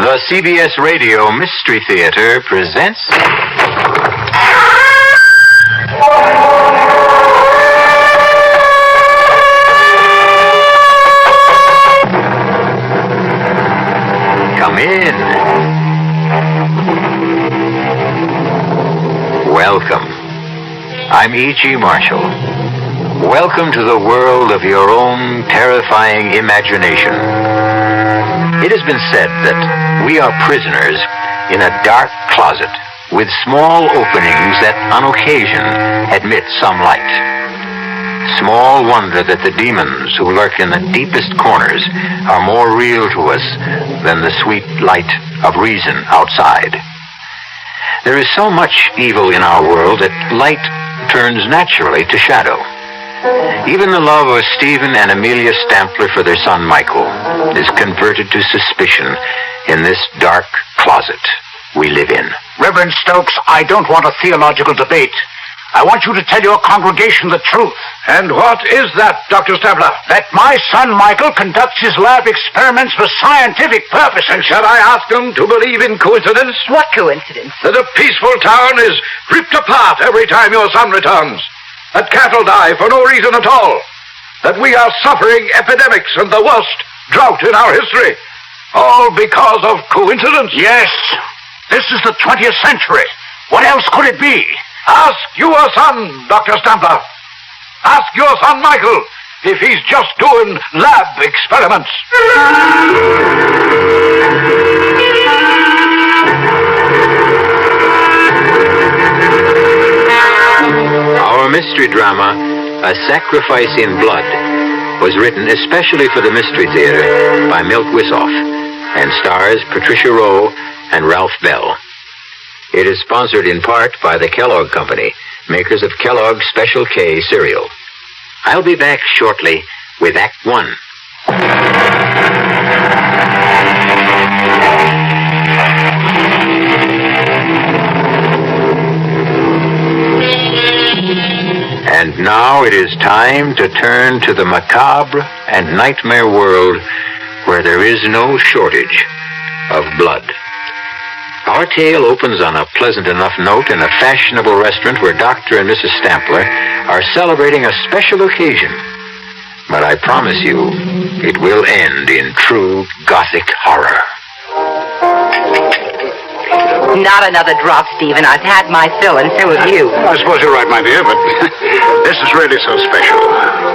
The CBS Radio Mystery Theater presents... Come in. Welcome. I'm E.G. Marshall. Welcome to the world of your own terrifying imagination. It has been said that we are prisoners in a dark closet with small openings that on occasion admit some light. Small wonder that the demons who lurk in the deepest corners are more real to us than the sweet light of reason outside. There is so much evil in our world that light turns naturally to shadow. Even the love of Stephen and Amelia Stampler for their son Michael is converted to suspicion in this dark closet we live in. Reverend Stokes, I don't want a theological debate. I want you to tell your congregation the truth. And what is that, Dr. Stampler? That my son Michael conducts his lab experiments for scientific purposes. And shall I ask them to believe in coincidence? What coincidence? That a peaceful town is ripped apart every time your son returns. That cattle die for no reason at all. That we are suffering epidemics and the worst drought in our history. All because of coincidence? Yes. This is the 20th century. What else could it be? Ask your son, Dr. Stampler. Ask your son, Michael, if he's just doing lab experiments. Our mystery drama, A Sacrifice in Blood, was written especially for the Mystery Theater by Milt Wisoff and stars Patricia Rowe and Ralph Bell. It is sponsored in part by the Kellogg Company, makers of Kellogg's Special K cereal. I'll be back shortly with Act One. And now it is time to turn to the macabre and nightmare world where there is no shortage of blood. Our tale opens on a pleasant enough note in a fashionable restaurant where Dr. and Mrs. Stampler are celebrating a special occasion. But I promise you, it will end in true Gothic horror. Not another drop, Stephen. I've had my fill, and so have you. I suppose you're right, my dear, but this is really so special.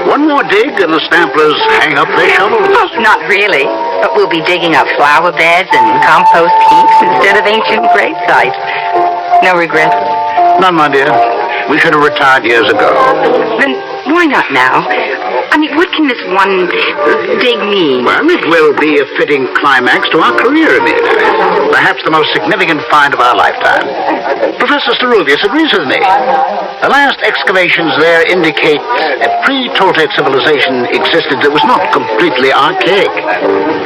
One more dig and the Stamplers hang up their shovels. Oh, not really. But we'll be digging up flower beds and compost heaps instead of ancient grave sites. No regrets? None, my dear. We should have retired years ago. Then why not now? I mean, what can this one dig mean? Well, it will be a fitting climax to our career in it. Perhaps the most significant find of our lifetime. Professor Staruvius agrees with me. The last excavations there indicate a pre-Toltec civilization existed that was not completely archaic.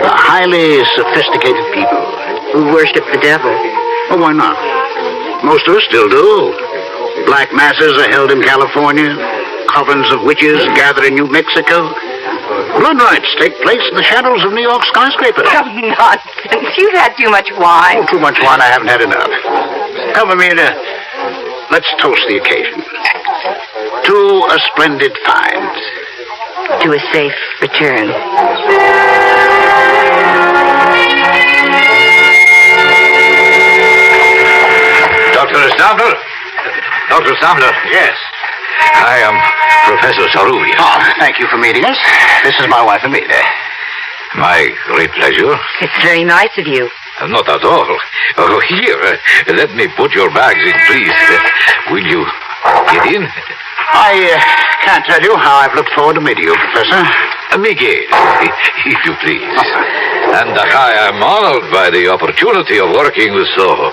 Highly sophisticated people. Who worship the devil. Well, why not? Most of us still do. Black masses are held in California. Covens of witches gather in New Mexico. Blood rites take place in the shadows of New York skyscrapers. Oh, nonsense. You've had too much wine. Oh, too much wine, I haven't had enough. Come, Amelia. Let's toast the occasion. To a splendid find. To a safe return. Dr. Stampler? Dr. Stampler? Yes. I am Professor Saruvius. Oh, thank you for meeting us. This is my wife, Amelia. My great pleasure. It's very nice of you. Not at all. Oh, here, let me put your bags in, please. Will you get in? I can't tell you how I've looked forward to meeting you, Professor. Miguel, if you please. And I am honored by the opportunity of working with so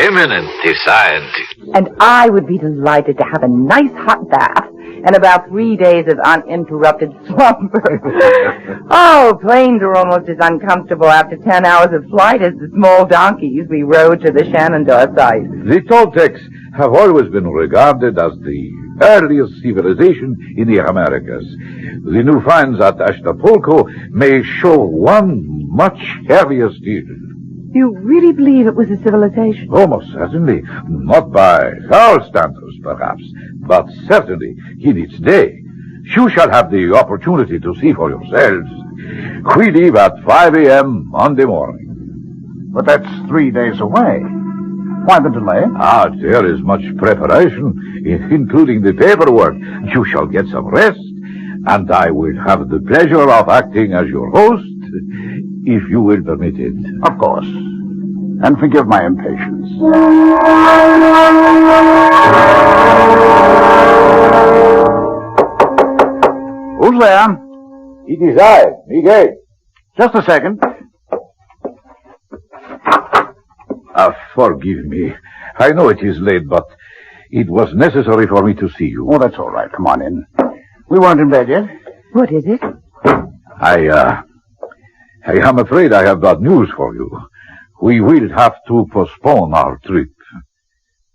eminent a scientist. And I would be delighted to have a nice hot bath and about 3 days of uninterrupted slumber. Oh, planes are almost as uncomfortable after 10 hours of flight as the small donkeys we rode to the Shenandoah site. The Toltecs have always been regarded as the earliest civilization in the Americas. The new finds at Acapulco may show one much heavier still. You really believe it was a civilization? Almost certainly. Not by our standards, perhaps, but certainly in its day. You shall have the opportunity to see for yourselves. We leave at 5 a.m. Monday morning. But that's 3 days away. Why the delay? There is much preparation, including the paperwork. You shall get some rest, and I will have the pleasure of acting as your host, if you will permit it. Of course. And forgive my impatience. Who's there? It is I, Miguel. Just a second. Forgive me. I know it is late, but it was necessary for me to see you. Oh, that's all right. Come on in. We weren't in bed yet. What is it? I am afraid I have bad news for you. We will have to postpone our trip.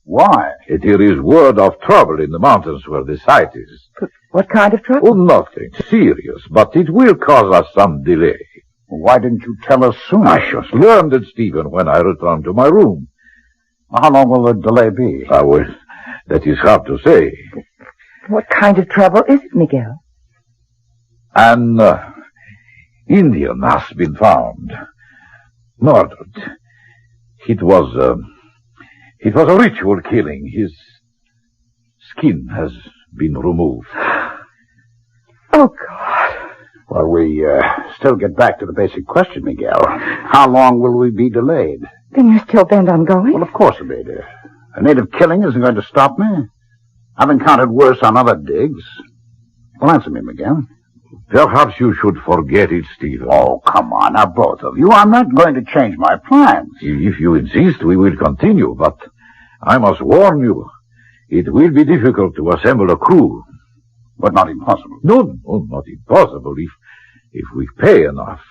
Why? There is word of trouble in the mountains where the site is. But what kind of trouble? Oh, nothing serious, but it will cause us some delay. Why didn't you tell us sooner? I just learned it, Stephen, when I returned to my room. How long will the delay be? Well, that is hard to say. What kind of trouble is it, Miguel? An Indian has been found. Murdered. It was a ritual killing. His skin has been removed. Oh, God. Well, we still get back to the basic question, Miguel. How long will we be delayed? Then you're still bent on going? Well, of course, Abeda. A native killing isn't going to stop me. I've encountered worse on other digs. Well, answer me, Miguel. Perhaps you should forget it, Stephen. Oh, come on, now, both of you. I'm not going to change my plans. If you insist, we will continue, but I must warn you, it will be difficult to assemble a crew. But not impossible. No, not impossible, if we pay enough.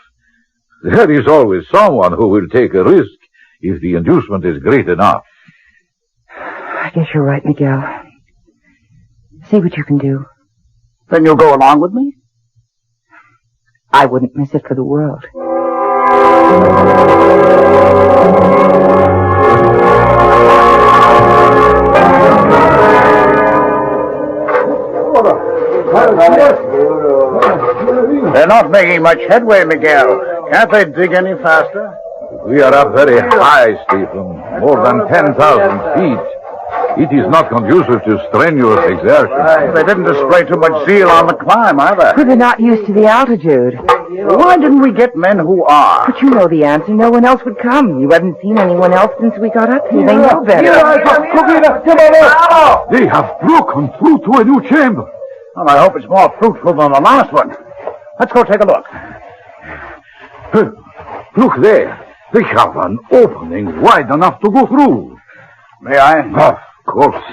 There is always someone who will take a risk if the inducement is great enough. I guess you're right, Miguel. See what you can do. Then you'll go along with me? I wouldn't miss it for the world. They're not making much headway, Miguel. Can't they dig any faster? We are up very high, Stephen. More than 10,000 feet. It is not conducive to strenuous exertion. They didn't display too much zeal on the climb, either. But they're not used to the altitude. Why didn't we get men who are? But you know the answer. No one else would come. You haven't seen anyone else since we got up here. They know better. They have broken through to a new chamber. Well, I hope it's more fruitful than the last one. Let's go take a look. Look there. They have an opening wide enough to go through. May I? Of course.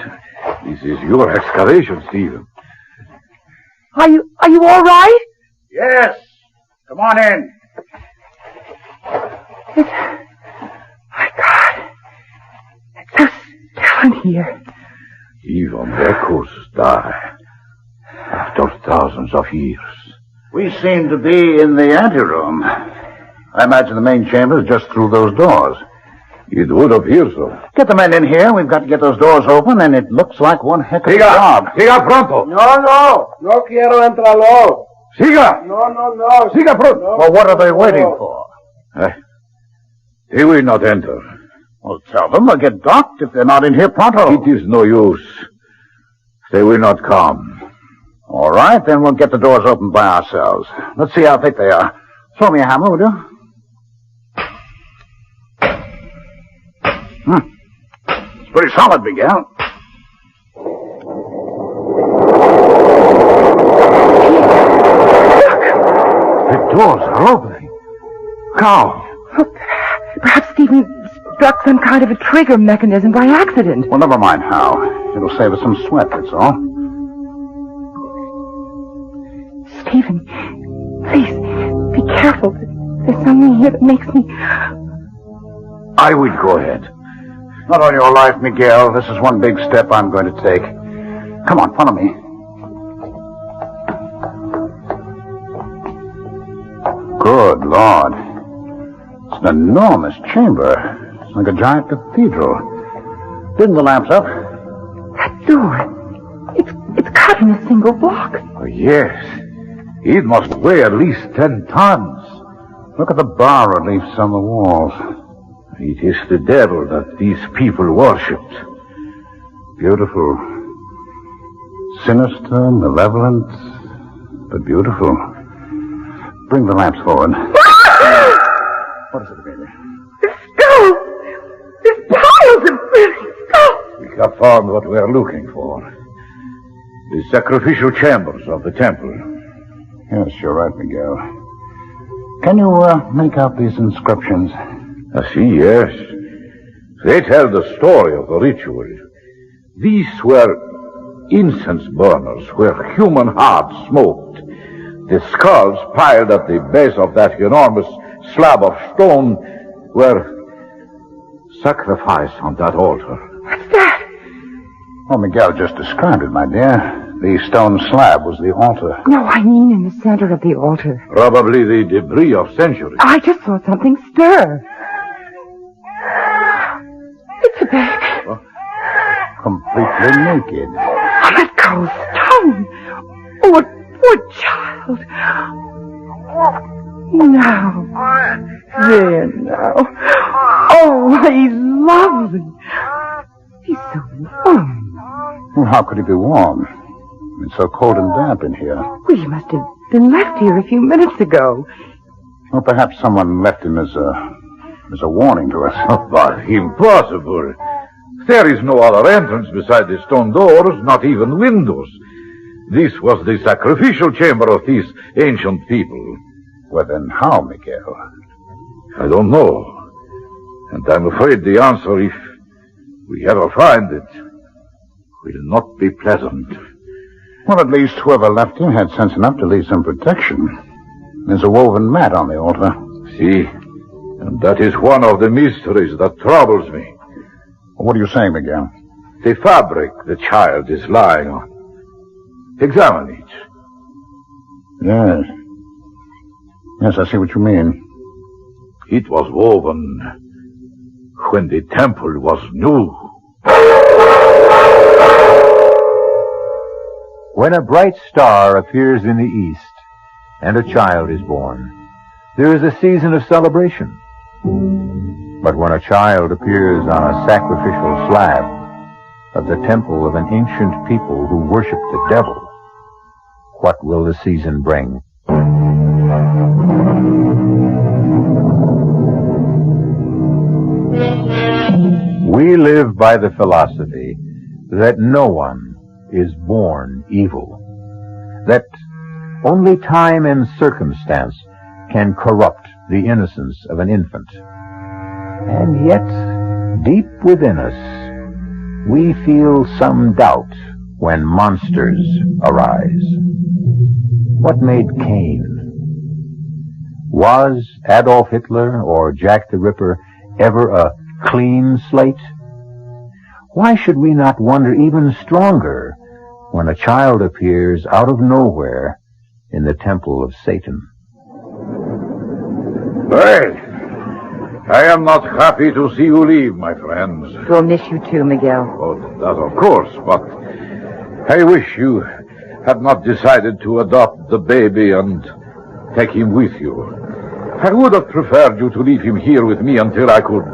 This is your excavation, Stephen. Are you all right? Yes. Come on in. My God. It's so still in here. Even echoes die after thousands of years. We seem to be in the anteroom. I imagine the main chamber is just through those doors. It would appear so. Get the men in here. We've got to get those doors open, and it looks like one heck of a job. Siga pronto. No quiero entrarlo. Siga. No. Siga pronto. Well, what are they waiting for? They will not enter. Well, tell them they'll get docked if they're not in here pronto. It is no use. They will not come. All right, then we'll get the doors open by ourselves. Let's see how thick they are. Throw me a hammer, would you? It's pretty solid, Miguel. The doors are opening. How? Perhaps Stephen struck some kind of a trigger mechanism by accident. Well, never mind how. It'll save us some sweat, that's all. Stephen, please, be careful. There's something here that makes me... I will go ahead. Not on your life, Miguel. This is one big step I'm going to take. Come on, follow me. Good Lord. It's an enormous chamber. It's like a giant cathedral. Bring the lamps up. That door. It's cut in a single block. Oh, yes. It must weigh at least 10 tons. Look at the bas-reliefs on the walls. It is the devil that these people worshipped. Beautiful. Sinister, malevolent, but beautiful. Bring the lamps forward. What is it, Amelia? The skulls! There's piles of burning skulls! We have found what we are looking for. The sacrificial chambers of the temple. Yes, you're right, Miguel. Can you make out these inscriptions? I see, yes. They tell the story of the ritual. These were incense burners where human hearts smoked. The skulls piled at the base of that enormous slab of stone were sacrificed on that altar. What's that? Oh, Miguel just described it, my dear. The stone slab was the altar. No, I mean in the center of the altar. Probably the debris of centuries. I just saw something stir. It's a baby. Completely naked. On a cold stone. Oh, a poor child. Now. There now. Oh, he's lovely. He's so warm. Well, how could he be warm? It's so cold and damp in here. Well, he must have been left here a few minutes ago. Well, perhaps someone left him as a warning to us. Oh, but impossible. There is no other entrance beside the stone doors, not even windows. This was the sacrificial chamber of these ancient people. Well, then how, Miguel? I don't know. And I'm afraid the answer, if we ever find it, will not be pleasant. Well, at least whoever left him had sense enough to leave some protection. There's a woven mat on the altar. See? And that is one of the mysteries that troubles me. What are you saying, Miguel? The fabric the child is lying on. Examine it. Yes. Yes, I see what you mean. It was woven when the temple was new. When a bright star appears in the east and a child is born, there is a season of celebration. But when a child appears on a sacrificial slab of the temple of an ancient people who worship the devil, what will the season bring? We live by the philosophy that no one is born evil, that only time and circumstance can corrupt the innocence of an infant. And yet, deep within us, we feel some doubt when monsters arise. What made Cain? Was Adolf Hitler or Jack the Ripper ever a clean slate? Why should we not wonder even stronger when a child appears out of nowhere in the temple of Satan? Well, I am not happy to see you leave, my friends. We'll miss you too, Miguel. Oh, that of course, but I wish you had not decided to adopt the baby and take him with you. I would have preferred you to leave him here with me until I could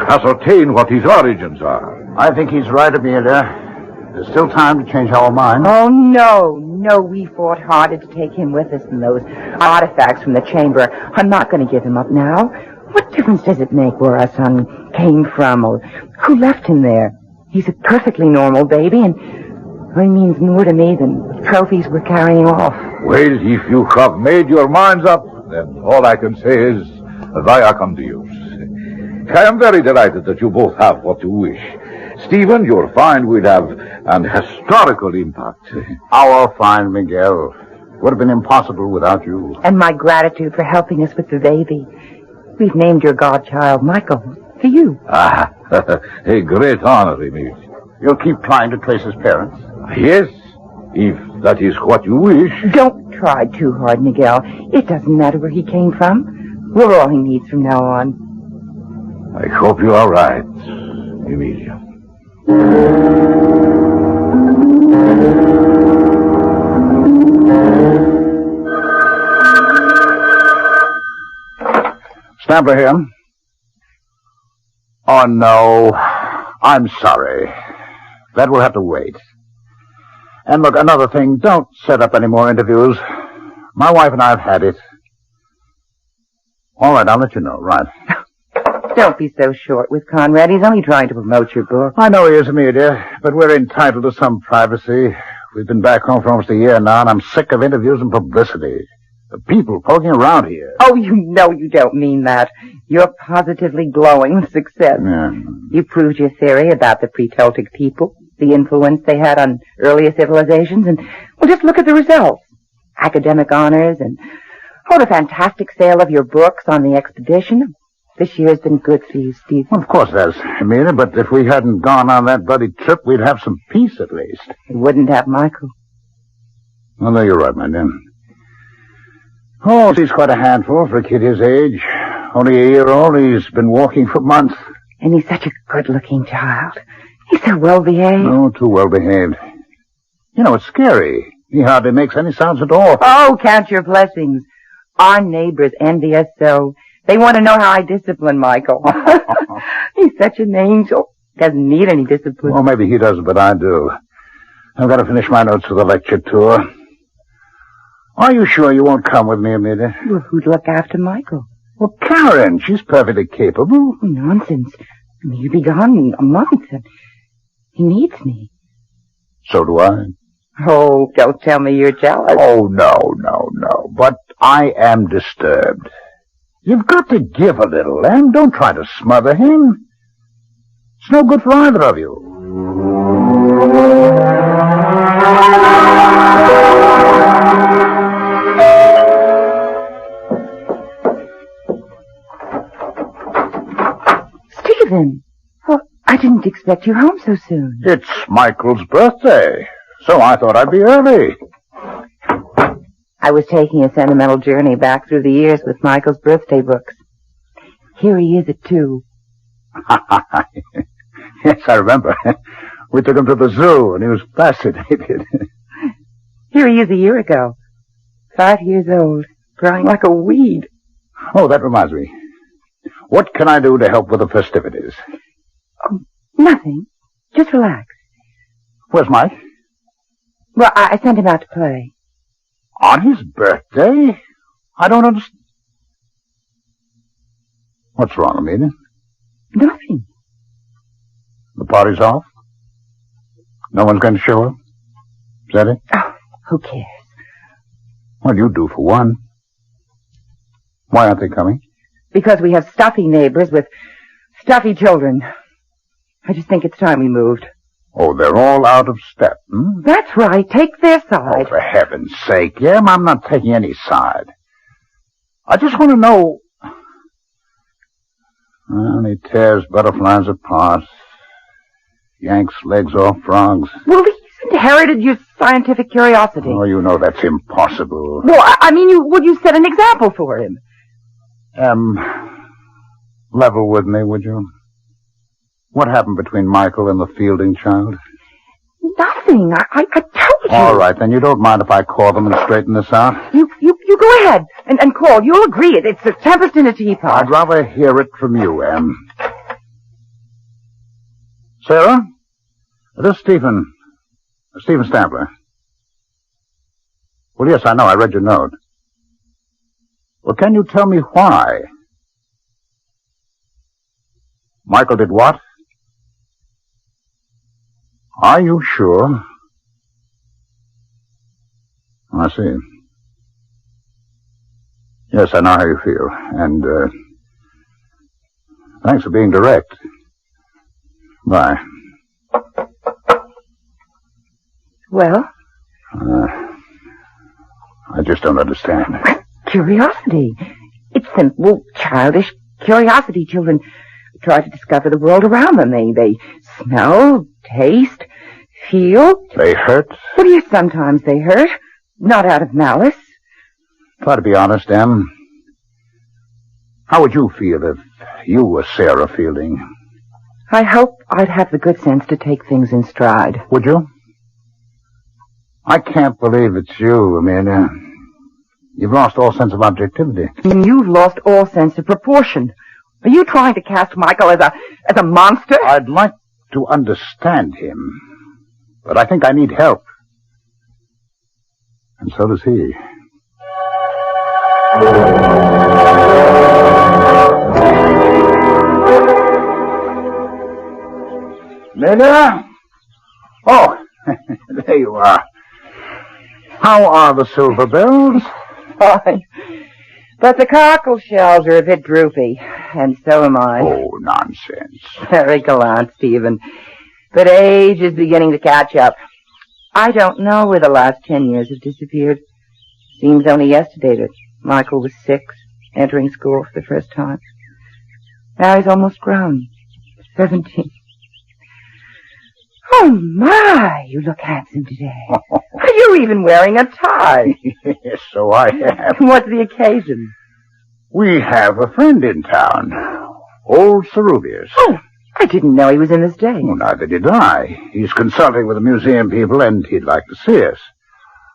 ascertain what his origins are. I think he's right, Amelia. There's still time to change our minds. Oh, no, we fought harder to take him with us than those artifacts from the chamber. I'm not going to give him up now. What difference does it make where our son came from or who left him there? He's a perfectly normal baby, and it means more to me than the trophies we're carrying off. Well, if you have made your minds up, then all I can say is, via con Dios. I am very delighted that you both have what you wish. Stephen, your find will have an historical impact. Our find, Miguel, would have been impossible without you. And my gratitude for helping us with the baby. We've named your godchild Michael for you. Ah, a great honor, Emil. You'll keep trying to trace his parents? Yes, if that is what you wish. Don't try too hard, Miguel. It doesn't matter where he came from. We're all he needs from now on. I hope you are right, Emilia. Stamper here. Oh, no. I'm sorry. That will have to wait. And look, another thing, don't set up any more interviews. My wife and I have had it. All right, I'll let you know, right. Don't be so short with Conrad. He's only trying to promote your book. I know he is, Amelia, but we're entitled to some privacy. We've been back home for almost a year now, and I'm sick of interviews and publicity. The people poking around here. Oh, you know you don't mean that. You're positively glowing with success. Yeah. You proved your theory about the pre-Celtic people, the influence they had on earlier civilizations, and, well, just look at the results. Academic honors and, the fantastic sale of your books on the expedition. This year has been good for you, Steve. Well, of course it has, Amelia, but if we hadn't gone on that bloody trip, we'd have some peace at least. You wouldn't have Michael. Well, no, you're right, my dear. Oh, he's quite a handful for a kid his age. Only a year old, he's been walking for months. And he's such a good-looking child. He's so well-behaved. Oh, too well-behaved. You know, it's scary. He hardly makes any sounds at all. Oh, count your blessings. Our neighbors envy us so. They want to know how I discipline Michael. He's such an angel. Doesn't need any discipline. Well, maybe he doesn't, but I do. I've got to finish my notes for the lecture tour. Are you sure you won't come with me, Amelia? Well, who'd look after Michael? Well, Karen. She's perfectly capable. Nonsense. He'll be gone in a month. He needs me. So do I. Oh, don't tell me you're jealous. Oh, no. But I am disturbed. You've got to give a little, and don't try to smother him. It's no good for either of you. Stephen, I didn't expect you home so soon. It's Michael's birthday, so I thought I'd be early. I was taking a sentimental journey back through the years with Michael's birthday books. Here he is at 2. Yes, I remember. We took him to the zoo, and he was fascinated. Here he is a year ago. 5 years old, growing like a weed. Oh, that reminds me. What can I do to help with the festivities? Oh, nothing. Just relax. Where's Mike? Well, I sent him out to play. On his birthday? I don't understand. What's wrong, Amelia? Nothing. The party's off? No one's going to show up? Is that it? Oh, who cares? Well, you do for one. Why aren't they coming? Because we have stuffy neighbors with stuffy children. I just think it's time we moved. Oh, they're all out of step, hmm? That's right. Take their Oh, side. for heaven's sake, Em, I'm not taking any side. I just want to know... Well, he tears butterflies apart, yanks legs off frogs. Well, he's inherited your scientific curiosity. Oh, you know that's impossible. Well, I mean, you set an example for him. Level with me, would you? What happened between Michael and the Fielding child? Nothing. I told you. All right, then you don't mind if I call them and straighten this out? You go ahead and call. You'll agree. It's a tempest in a teapot. I'd rather hear it from you, Em. Sarah? This is Stephen Stambler. Well, yes, I know. I read your note. Well, can you tell me why? Michael did what? Are you sure? I see. Yes, I know how you feel. And, thanks for being direct. Bye. Well? I just don't understand. Curiosity. It's simple, childish curiosity. Children try to discover the world around them. They smell, taste, feel. They hurt? Well, yes, sometimes they hurt. Not out of malice. Try to be honest, Em. How would you feel if you were Sarah Fielding? I hope I'd have the good sense to take things in stride. Would you? I can't believe it's you, Amelia. You've lost all sense of objectivity. And you've lost all sense of proportion. Are you trying to cast Michael as a monster? I'd like to understand him, but I think I need help. And so does he. Linda? Oh, there you are. How are the silver bells? Fine. But the cockle shells are a bit droopy, and so am I. Oh, nonsense. Very gallant, Stephen. But age is beginning to catch up. I don't know where the last 10 years have disappeared. Seems only yesterday that Michael was 6, entering school for the first time. Now he's almost grown. 17. Oh, my, you look handsome today. You're even wearing a tie. Yes, so I have. What's the occasion? We have a friend in town. Old Ceruvius. Oh, I didn't know he was in this day. Well, neither did I. He's consulting with the museum people, and he'd like to see us.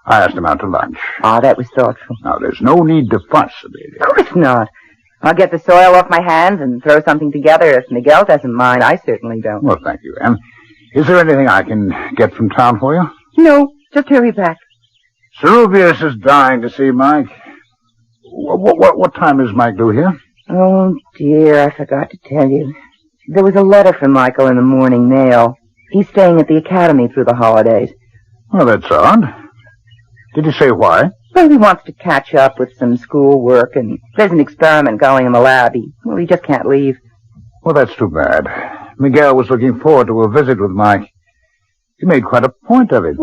I asked him out to lunch. Ah, that was thoughtful. Now, there's no need to fuss, Amelia. Of course not. I'll get the soil off my hands and throw something together if Miguel doesn't mind. I certainly don't. Well, thank you, Anne. Is there anything I can get from town for you? No, just hurry back. Ceruvius is dying to see Mike. What time is Mike due here? Oh, dear, I forgot to tell you. There was a letter from Michael in the morning mail. He's staying at the academy through the holidays. Well, that's odd. Did he say why? Well, he wants to catch up with some school work, and there's an experiment going in the lab. He just can't leave. Well, that's too bad. Miguel was looking forward to a visit with Mike. He made quite a point of it.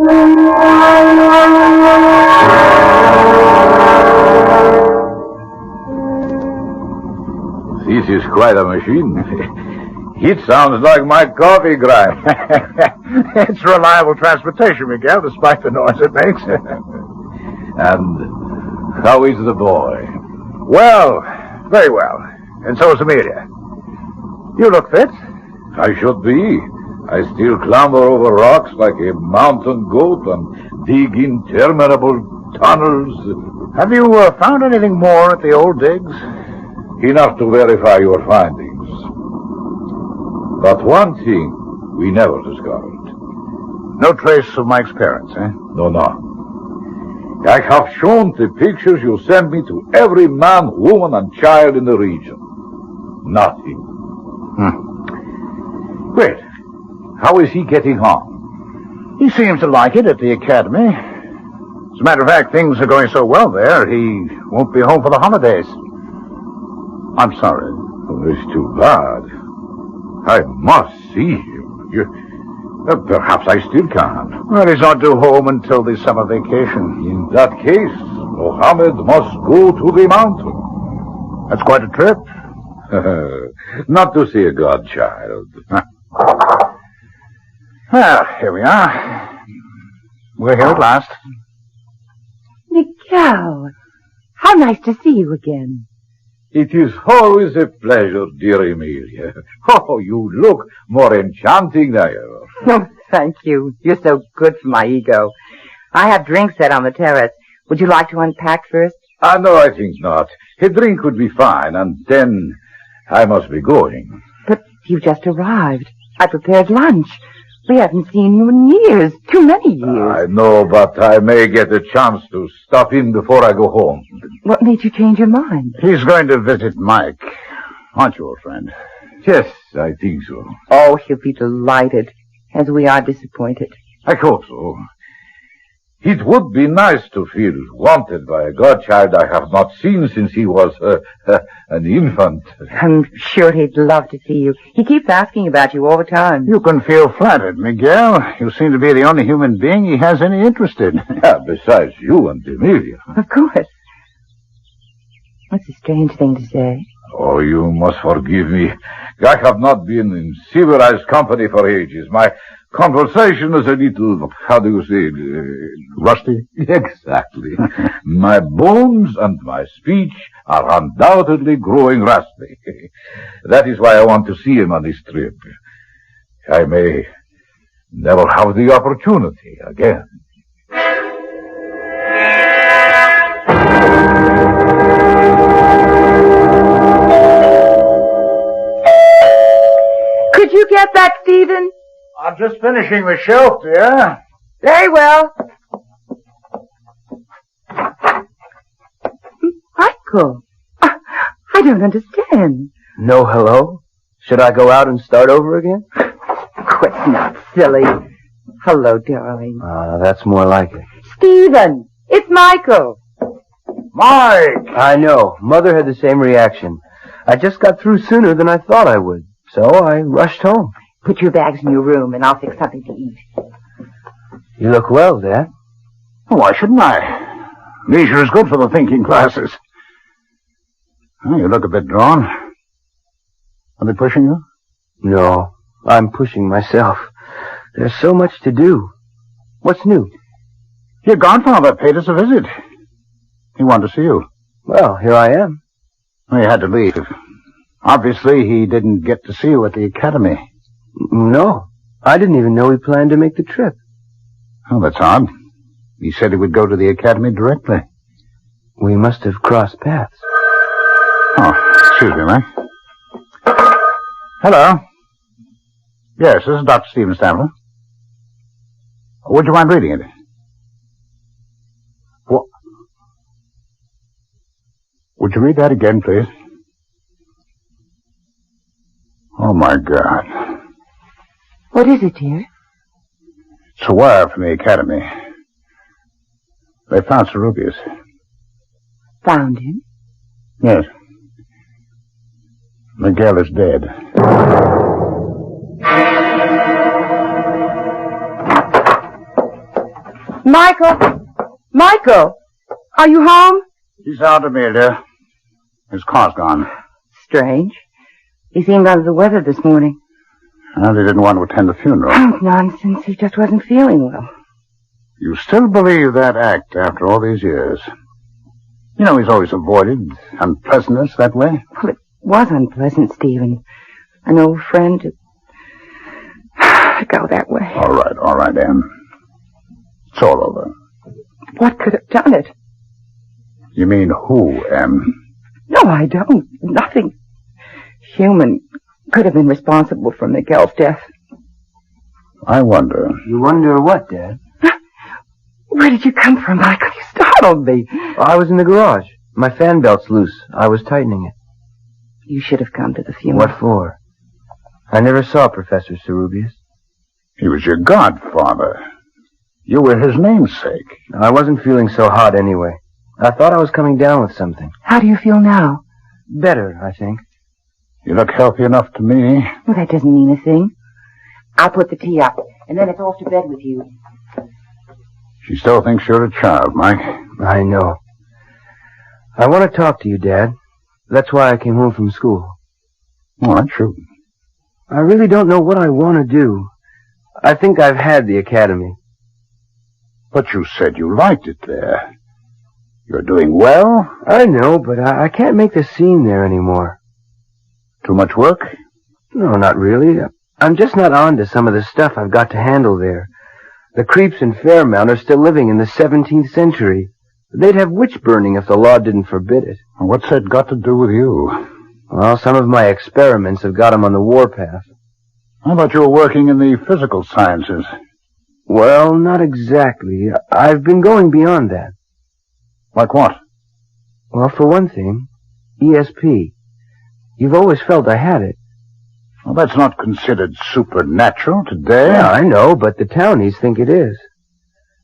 This is quite a machine. It sounds like my coffee grind. It's reliable transportation, Miguel, despite the noise it makes. And how is the boy? Well, very well. And so is Amelia. You look fit. I should be. I still clamber over rocks like a mountain goat and dig interminable tunnels. Have you found anything more at the old digs? Enough to verify your findings. But one thing we never discovered. No trace of Mike's parents, eh? No. I have shown the pictures you sent me to every man, woman, and child in the region. Nothing. Wait, how is he getting on? He seems to like it at the academy. As a matter of fact, things are going so well there, he won't be home for the holidays. I'm sorry. Oh, it's too bad. I must see him. Perhaps I still can. Well, he's not due home until the summer vacation. In that case, Mohammed must go to the mountain. That's quite a trip. Not to see a godchild. Well, here we are. We're here at last. Miguel, how nice to see you again. It is always a pleasure, dear Emilia. Oh, you look more enchanting than ever. Oh, thank you. You're so good for my ego. I have drinks set on the terrace. Would you like to unpack first? No, I think not. A drink would be fine, and then I must be going. But you've just arrived. I prepared lunch. We haven't seen you in years. Too many years. I know, but I may get a chance to stop in before I go home. What made you change your mind? He's going to visit Mike. Aren't you, old friend? Yes, I think so. Oh, he'll be delighted, as we are disappointed. I hope so. It would be nice to feel wanted by a godchild I have not seen since he was an infant. I'm sure he'd love to see you. He keeps asking about you all the time. You can feel flattered, Miguel. You seem to be the only human being he has any interest in. Besides you and Emilia. Of course. That's a strange thing to say. Oh, you must forgive me. I have not been in civilized company for ages. My Conversation is a little, how do you say it? Rusty? Exactly. My bones and my speech are undoubtedly growing rusty. That is why I want to see him on this trip. I may never have the opportunity again. Could you get that, Stephen? I'm just finishing the shelf, dear. Very well. Michael, I don't understand. No hello? Should I go out and start over again? Quit not silly. Hello, darling. That's more like it. Stephen, it's Michael. Mike! I know. Mother had the same reaction. I just got through sooner than I thought I would, so I rushed home. Put your bags in your room and I'll fix something to eat. You look well, Dad. Why shouldn't I? Leisure is good for the thinking classes. Oh, you look a bit drawn. Are they pushing you? No, I'm pushing myself. There's so much to do. What's new? Your godfather paid us a visit. He wanted to see you. Well, here I am. Well, you had to leave. Obviously, he didn't get to see you at the academy. No, I didn't even know he planned to make the trip. Oh, that's odd. He said he would go to the academy directly. We must have crossed paths. Oh, excuse me, Mike. Hello. Yes, this is Dr. Stephen Stamford. Would you mind reading it? What? Would you read that again, please? Oh, my God. What is it, dear? It's a wire from the academy. They found Serubius. Found him? Yes. Miguel is dead. Michael! Michael! Are you home? He's out, Amelia. His car's gone. Strange. He seemed under the weather this morning. And he didn't want to attend the funeral. Oh, nonsense. He just wasn't feeling well. You still believe that act after all these years? You know, he's always avoided unpleasantness that way. Well, it was unpleasant, Stephen. An old friend to go that way. All right, Anne. It's all over. What could have done it? You mean who, Anne? No, I don't. Nothing human could have been responsible for Miguel's death. I wonder. You wonder what, Dad? Where did you come from, Michael? You startled me. I was in the garage. My fan belt's loose. I was tightening it. You should have come to the funeral. What for? I never saw Professor Serubius. He was your godfather. You were his namesake. I wasn't feeling so hot anyway. I thought I was coming down with something. How do you feel now? Better, I think. You look healthy enough to me. Well, that doesn't mean a thing. I'll put the tea up, and then it's off to bed with you. She still thinks you're a child, Mike. I know. I want to talk to you, Dad. That's why I came home from school. Oh, that's true. I really don't know what I want to do. I think I've had the academy. But you said you liked it there. You're doing well. I know, but I can't make the scene there anymore. Too much work? No, not really. I'm just not on to some of the stuff I've got to handle there. The creeps in Fairmount are still living in the 17th century. They'd have witch burning if the law didn't forbid it. What's that got to do with you? Well, some of my experiments have got them on the warpath. How about you were working in the physical sciences? Well, not exactly. I've been going beyond that. Like what? Well, for one thing, ESP. You've always felt I had it. Well, that's not considered supernatural today. Yeah, I know, but the townies think it is.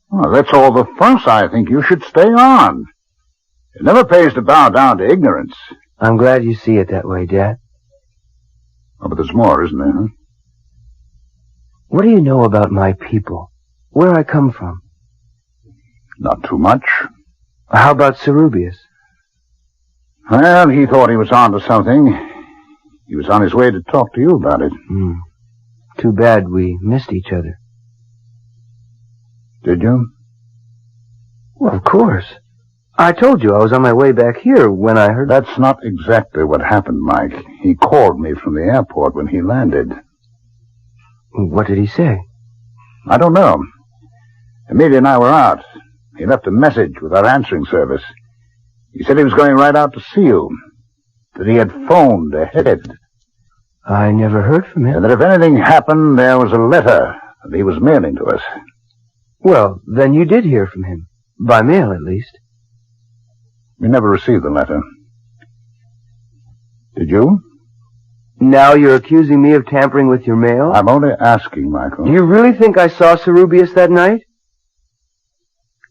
Well, that's all the fuss. I think you should stay on. It never pays to bow down to ignorance. I'm glad you see it that way, Dad. Oh, but there's more, isn't there, huh? What do you know about my people? Where I come from? Not too much. How about Serubius? Well, he thought he was on to something. He was on his way to talk to you about it. Too bad we missed each other. Did you? Well, of course. I told you I was on my way back here when I heard... That's not exactly what happened, Mike. He called me from the airport when he landed. What did he say? I don't know. Amelia and I were out. He left a message with our answering service. He said he was going right out to see you. That he had phoned ahead. I never heard from him. And that if anything happened, there was a letter that he was mailing to us. Well, then you did hear from him. By mail, at least. We never received the letter. Did you? Now you're accusing me of tampering with your mail? I'm only asking, Michael. Do you really think I saw Cerubius that night?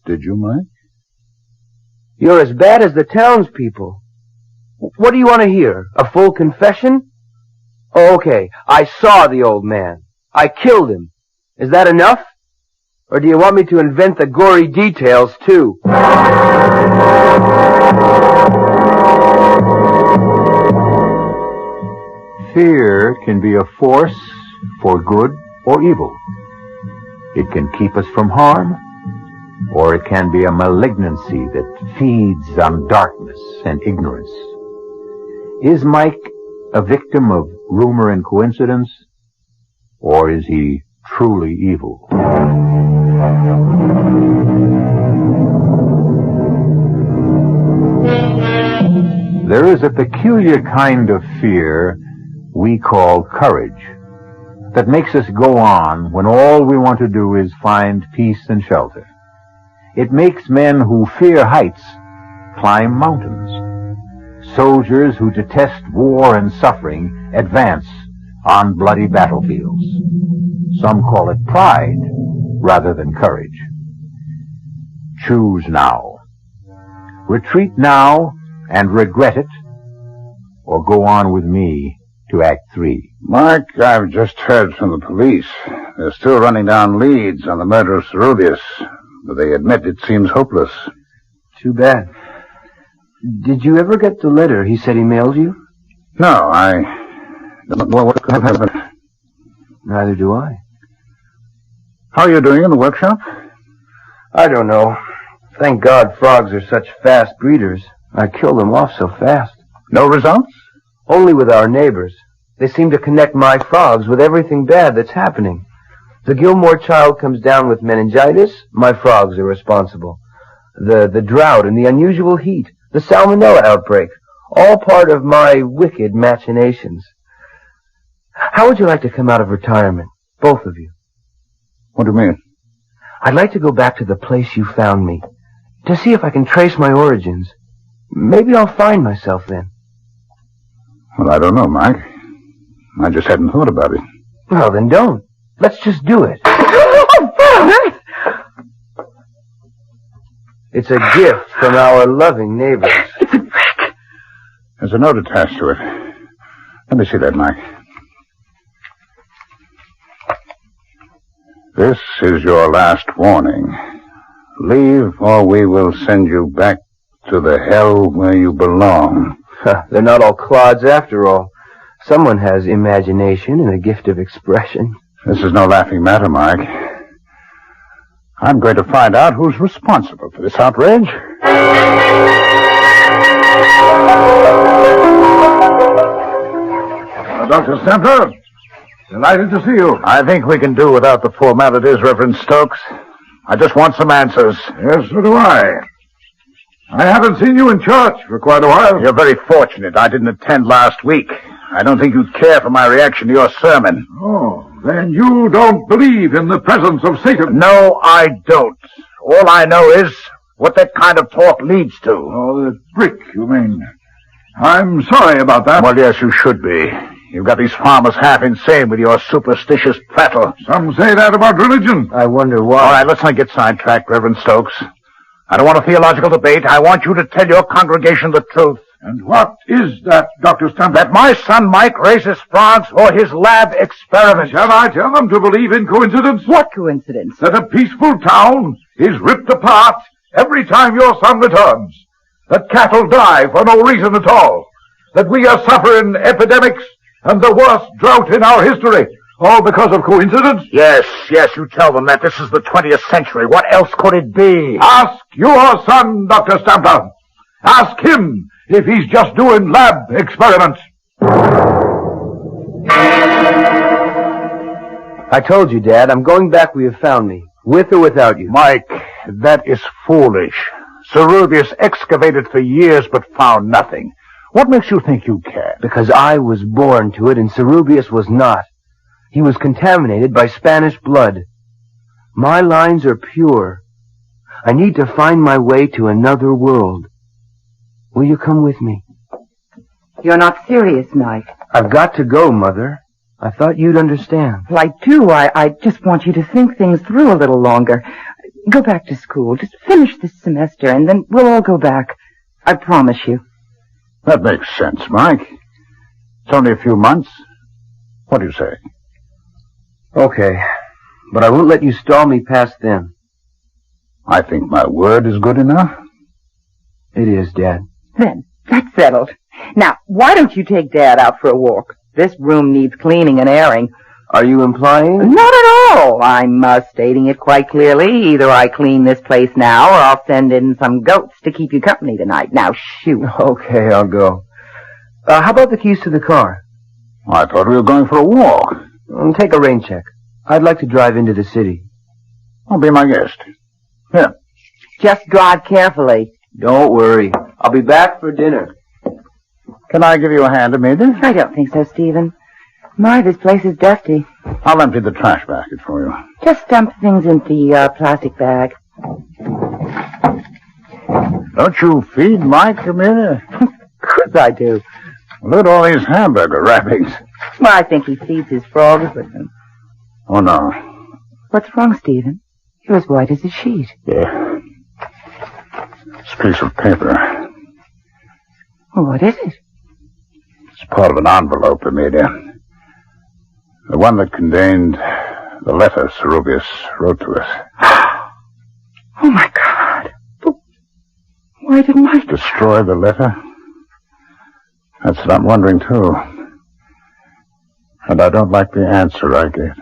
Did you, Mike? You're as bad as the townspeople. What do you want to hear? A full confession? Oh, okay, I saw the old man. I killed him. Is that enough? Or do you want me to invent the gory details, too? Fear can be a force for good or evil. It can keep us from harm, or it can be a malignancy that feeds on darkness and ignorance. Is Mike a victim of rumor and coincidence, or is he truly evil? There is a peculiar kind of fear we call courage that makes us go on when all we want to do is find peace and shelter. It makes men who fear heights climb mountains. Soldiers who detest war and suffering advance on bloody battlefields. Some call it pride rather than courage. Choose now. Retreat now and regret it, or go on with me to Act 3. Mark, I've just heard from the police. They're still running down leads on the murder of Cerubius, but they admit it seems hopeless. Too bad. Did you ever get the letter he said he mailed you? No, I don't know what could happen. Neither do I. How are you doing in the workshop? I don't know. Thank God frogs are such fast breeders. I killed them off so fast. No results? Only with our neighbors. They seem to connect my frogs with everything bad that's happening. The Gilmore child comes down with meningitis, my frogs are responsible. The drought and the unusual heat, the salmonella outbreak, all part of my wicked machinations. How would you like to come out of retirement, both of you? What do you mean? I'd like to go back to the place you found me, to see if I can trace my origins. Maybe I'll find myself then. Well, I don't know, Mike. I just hadn't thought about it. Well, then don't. Let's just do it. It's a gift from our loving neighbors. There's a note attached to it. Let me see that, Mike. This is your last warning. Leave, or we will send you back to the hell where you belong. They're not all clods after all. Someone has imagination and a gift of expression. This is no laughing matter, Mike. I'm going to find out who's responsible for this outrage. Dr. Stempler, delighted to see you. I think we can do without the formalities, Reverend Stokes. I just want some answers. Yes, so do I. I haven't seen you in church for quite a while. You're very fortunate. I didn't attend last week. I don't think you'd care for my reaction to your sermon. Oh, then you don't believe in the presence of Satan. No, I don't. All I know is what that kind of talk leads to. Oh, the brick, you mean. I'm sorry about that. Well, yes, you should be. You've got these farmers half insane with your superstitious prattle. Some say that about religion. I wonder why. All right, let's not get sidetracked, Reverend Stokes. I don't want a theological debate. I want you to tell your congregation the truth. And what is that, Dr. Stempler? That my son Mike raises frogs for his lab experiments. Shall I tell them to believe in coincidence? What coincidence? That a peaceful town is ripped apart every time your son returns. That cattle die for no reason at all. That we are suffering epidemics and the worst drought in our history. All because of coincidence? Yes, you tell them that this is the 20th century. What else could it be? Ask your son, Dr. Stampler. Ask him if he's just doing lab experiments. I told you, Dad, I'm going back where you found me, with or without you. Mike, that is foolish. Ceruvius excavated for years but found nothing. What makes you think you can? Because I was born to it and Ceruvius was not. He was contaminated by Spanish blood. My lines are pure. I need to find my way to another world. Will you come with me? You're not serious, Mike. I've got to go, Mother. I thought you'd understand. Well, I do. I just want you to think things through a little longer. Go back to school. Just finish this semester, and then we'll all go back. I promise you. That makes sense, Mike. It's only a few months. What do you say? Okay, but I won't let you stall me past then. I think my word is good enough. It is, Dad. Then, that's settled. Now, why don't you take Dad out for a walk? This room needs cleaning and airing. Are you implying? Not at all. I'm stating it quite clearly. Either I clean this place now, or I'll send in some goats to keep you company tonight. Now, shoot. Okay, I'll go. How about the keys to the car? I thought we were going for a walk. Take a rain check. I'd like to drive into the city. I'll be my guest. Here. Just drive carefully. Don't worry. I'll be back for dinner. Can I give you a hand, Amelia? I don't think so, Stephen. My, this place is dusty. I'll empty the trash basket for you. Just dump things into the plastic bag. Don't you feed Mike, Amelia? Of course I do. Look at all these hamburger wrappings. Well, I think he feeds his frogs with them. Oh, no. What's wrong, Stephen? You're as white as a sheet. Yeah. This piece of paper. Well, what is it? It's part of an envelope, Amelia. The one that contained the letter Ceruvius wrote to us. Oh, my God. But why didn't I... Destroy the letter? That's what I'm wondering, too. And I don't like the answer I get.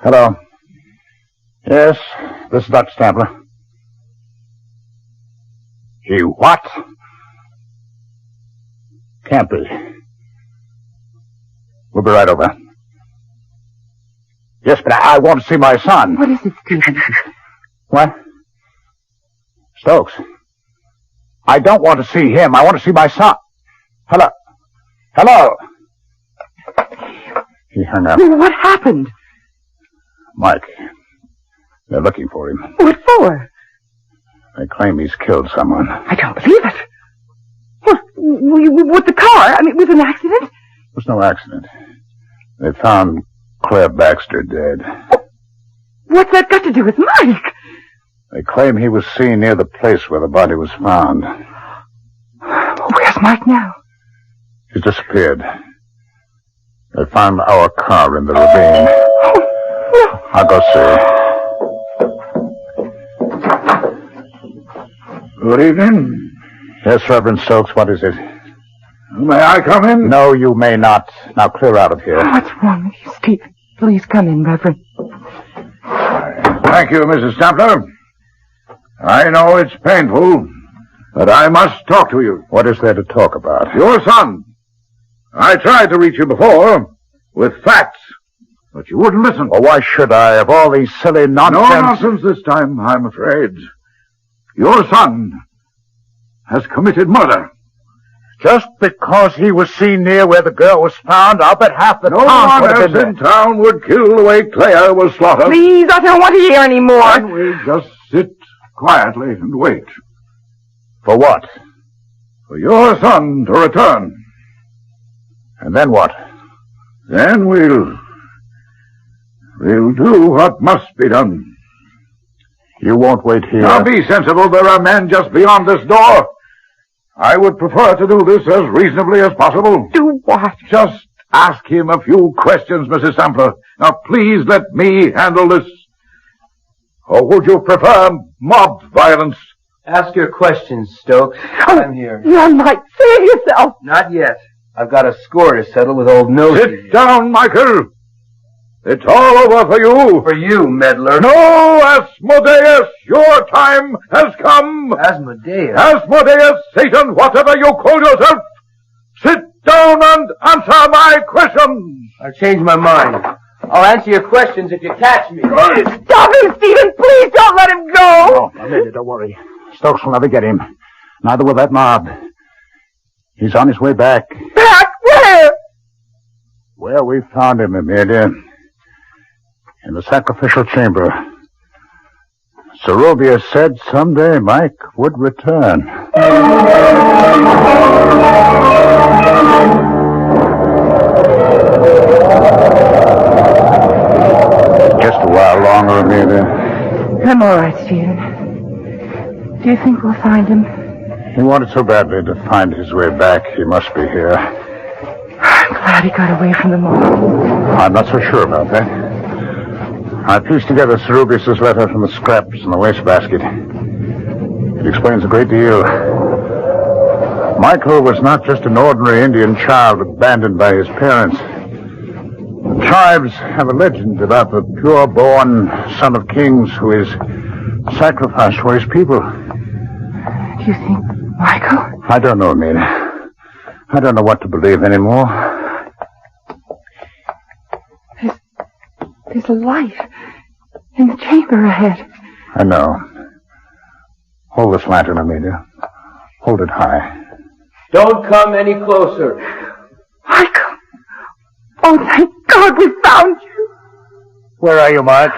Hello. Yes, this is Dr. Stampler. He what? Can't be. We'll be right over. Yes, but I want to see my son. What is it, Stephen? What? Stokes. I don't want to see him. I want to see my son. Hello. Hello. He hung up. What happened? Mike. They're looking for him. What for? They claim he's killed someone. I don't believe it. What, with the car? I mean, with an accident? It was no accident. They found Claire Baxter dead. What's that got to do with Mike? They claim he was seen near the place where the body was found. Where's Mike now? He's disappeared. They found our car in the ravine. Oh, no. I'll go see. Good evening. Yes, Reverend Stokes, what is it? May I come in? No, you may not. Now clear out of here. What's wrong with you, Stephen? Please come in, Reverend. Thank you, Mrs. Stampler. I know it's painful, but I must talk to you. What is there to talk about? Your son. I tried to reach you before with facts, but you wouldn't listen. Well, why should I? Of all these silly nonsense... No nonsense this time, I'm afraid. Your son has committed murder. Just because he was seen near where the girl was found, I'll bet half the No town one could have else been in there. town would kill the way Claire was slaughtered. Please, I don't want to hear any more. And we just sit quietly and wait. For what? For your son to return. And then what? Then we'll do what must be done. You won't wait here. Now be sensible. There are men just beyond this door. I would prefer to do this as reasonably as possible. Do what? Just ask him a few questions, Mrs. Sampler. Now please let me handle this. Or would you prefer mob violence? Ask your questions, Stokes. I'm here. You're Mike. Save yourself. Not yet. I've got a score to settle with old Nosy. Sit down, Michael. It's all over for you. For you, meddler. No, Asmodeus, your time has come. Asmodeus? Asmodeus, Satan, whatever you call yourself. Sit down and answer my questions. I've changed my mind. I'll answer your questions if you catch me. Stop him, Stephen. Please don't let him go. No, Amelia, don't worry. Stokes will never get him. Neither will that mob. He's on his way back. Back where? Where we found him, Amelia. In the sacrificial chamber. Zerubius said someday Mike would return. Just a while longer, Amelia. I'm all right, Stephen. Do you think we'll find him? He wanted so badly to find his way back. He must be here. I'm glad he got away from them all. I'm not so sure about that. I pieced together Zerubius' letter from the scraps in the wastebasket. It explains a great deal. Michael was not just an ordinary Indian child abandoned by his parents. The tribes have a legend about the pure-born son of kings who is sacrificed for his people. Do you think Michael? I don't know, Amelia. I don't know what to believe anymore. There's a light in the chamber ahead. I know. Hold this lantern, Amelia. Hold it high. Don't come any closer. Michael! Oh, thank God we found you! Where are you, Mike?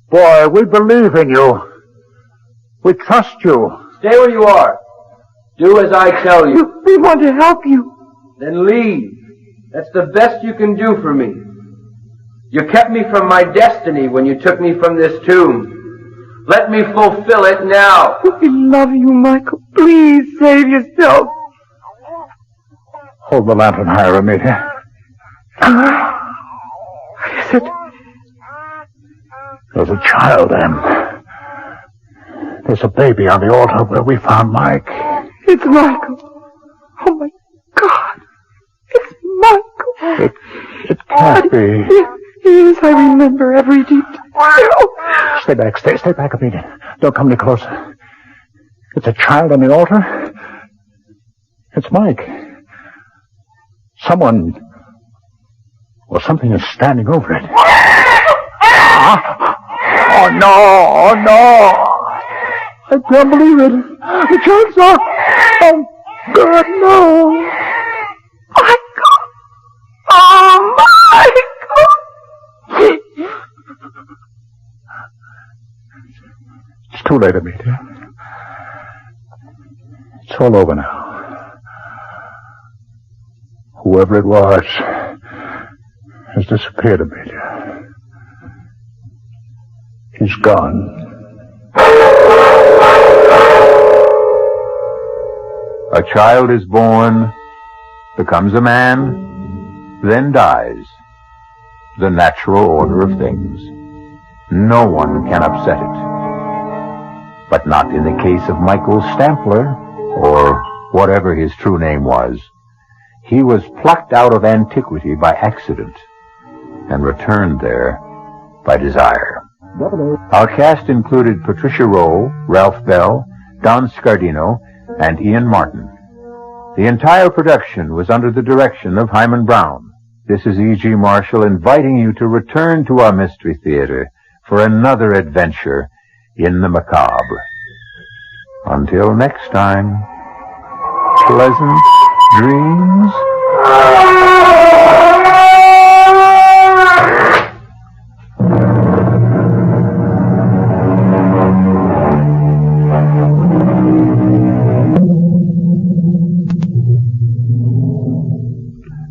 Boy, we believe in you. We trust you. Stay where you are. Do as I tell you. We want to help you. Then leave. That's the best you can do for me. You kept me from my destiny when you took me from this tomb. Let me fulfill it now. We love you, Michael. Please save yourself. Hold the lantern higher, Amelia. What is it? There's a child, Em. There's a baby on the altar where we found Mike. It's Michael. Oh, my God. It's Michael. It can't be. Yes, I remember every detail. Stay back. Stay back, Amelia. Don't come any closer. It's a child on the altar. It's Mike. Someone or something is standing over it. Oh, no. Oh, no. I can't believe it. The child's off. Oh, God, no. Michael. Oh, Michael. It's too late, Amelia. It's all over now. Whoever it was has disappeared, Amelia. He's gone. A child is born, becomes a man, then dies. The natural order of things. No one can upset it. But not in the case of Michael Stampler, or whatever his true name was. He was plucked out of antiquity by accident, and returned there by desire. Our cast included Patricia Rowe, Ralph Bell, Don Scardino, and Ian Martin. The entire production was under the direction of Hyman Brown. This is E.G. Marshall inviting you to return to our Mystery Theater for another adventure in the macabre. Until next time, pleasant dreams.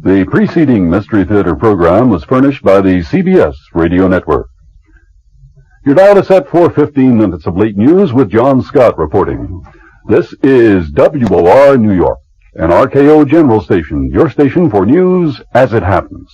The preceding Mystery Theater program was furnished by the CBS Radio Network. Your dial is set for 15 minutes of late news with John Scott reporting. This is WOR New York, an RKO General Station, your station for news as it happens.